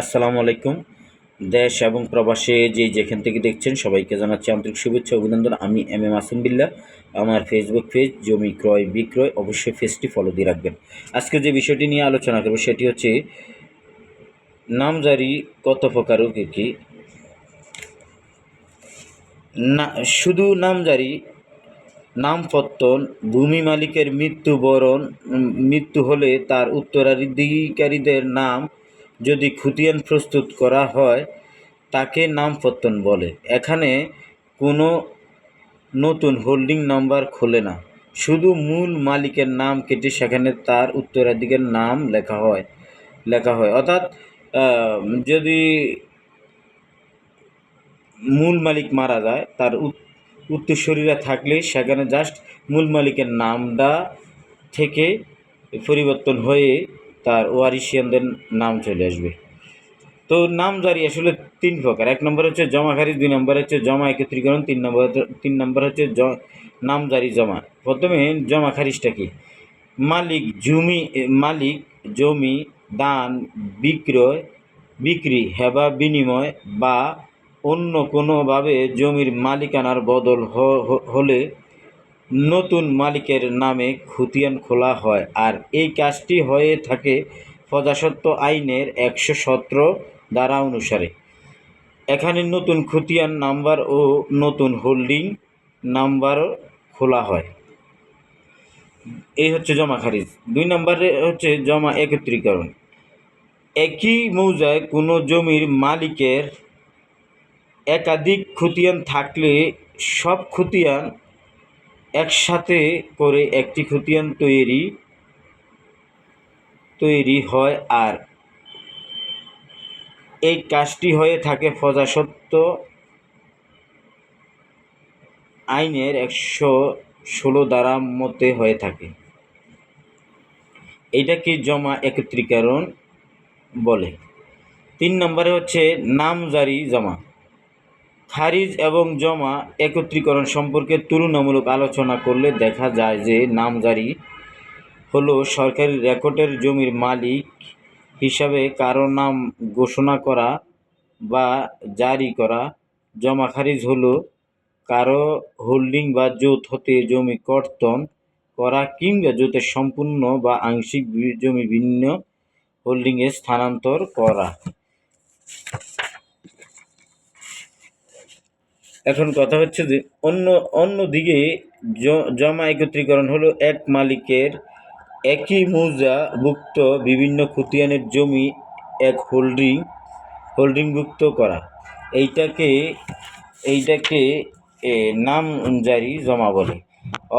আসসালামু আলাইকুম। দেশ এবং প্রবাসে যেখান থেকে দেখছেন সবাইকে জানাচ্ছি আন্তরিক শুভেচ্ছা অভিনন্দন। আমি আসিম বিল্লাহ। আমার ফেসবুক পেজ জমি ক্রয় বিক্রয়, অবশ্যই পেজটি ফলো দিয়ে রাখবেন। আজকে যে বিষয়টি নিয়ে আলোচনা করব সেটি হচ্ছে নামজারি কত প্রকার ও কী কী। না, শুধু নামজারি, নামপত্তন, ভূমি মালিকের মৃত্যু হলে তার উত্তরাধিকারীদের নাম যদি খতিয়ান প্রস্তুত করা হয় তাকে নামপত্তন বলে। এখানে কোনো নতুন হোল্ডিং নাম্বার খোলে না, শুধু মূল মালিকের নাম কেটে সেখানে তার উত্তরাধিকার নাম লেখা হয় অর্থাৎ যদি মূল মালিক মারা যায়, তার উত্তরসূরিরা থাকলে সেখানে জাস্ট মূল মালিকের নামটা থেকে পরিবর্তন হয়ে তার ওয়ারিশিয়ানদের নাম চলে আসবে। তো নামজারি আসলে তিন প্রকার। এক নম্বর হচ্ছে জমা খারিজ, দুই নম্বর হচ্ছে জমা একত্রীকরণ, তিন নম্বর হচ্ছে নামজারি জমা। প্রথমে জমা খারিজটা কি? মালিক জমি দান, বিক্রি, হেবা বিনিময় বা অন্য কোনোভাবে জমির মালিকানার বদল হলে নতুন মালিকের নামে খতিয়ান খোলা হয়, আর এই কাজটি হয়ে থাকে প্রজাস্বত্ব আইনের 117 ধারা অনুসারে। এখানে নতুন খতিয়ান নাম্বার ও নতুন হোল্ডিং নাম্বারও খোলা হয়। এই হচ্ছে জমা খারিজ। দুই নম্বরে হচ্ছে জমা একত্রীকরণ। একই মৌজায় কোনো জমির মালিকের একাধিক খতিয়ান থাকলে সব খতিয়ান একসাথে করে একটি খতিয়ান তৈরি হয়, আর এই কাজটি হয়ে থাকে প্রজাস্বত্ব আইনের 116 ধারা মতে হয়ে থাকে। এইটাকে জমা একত্রীকরণ বলে। 3 নম্বরে হচ্ছে নামজারি জমা। খারিজ এবং জমা একত্রীকরণ সম্পর্কে তুলনামূলক আলোচনা করলে দেখা যায় যে নামজারি হলো সরকারি রেকর্ডের জমির মালিক হিসাবে কারো নাম ঘোষণা করা বা জারি করা। জমা খারিজ হলো কারো হোল্ডিং বা জোত হতে জমি কর্তন করা কিংবা জোতের সম্পূর্ণ বা আংশিক জমি ভিন্ন হোল্ডিংয়ে স্থানান্তর করা। এখন কথা হচ্ছে যে অন্যদিকে জমা একত্রীকরণ হলো এক মালিকের একই মৌজাভুক্ত বিভিন্ন খতিয়ানের জমি এক হোল্ডিংভুক্ত করা। এইটাকে নামজারি জমা বলে।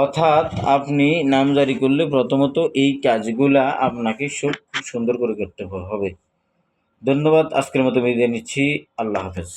অর্থাৎ আপনি নামজারি করলে প্রথমত এই কাজগুলা আপনাকে খুব সুন্দর করে করতে হবে। ধন্যবাদ। আজকের মতো বিদায় নিচ্ছি। আল্লাহ হাফেজ।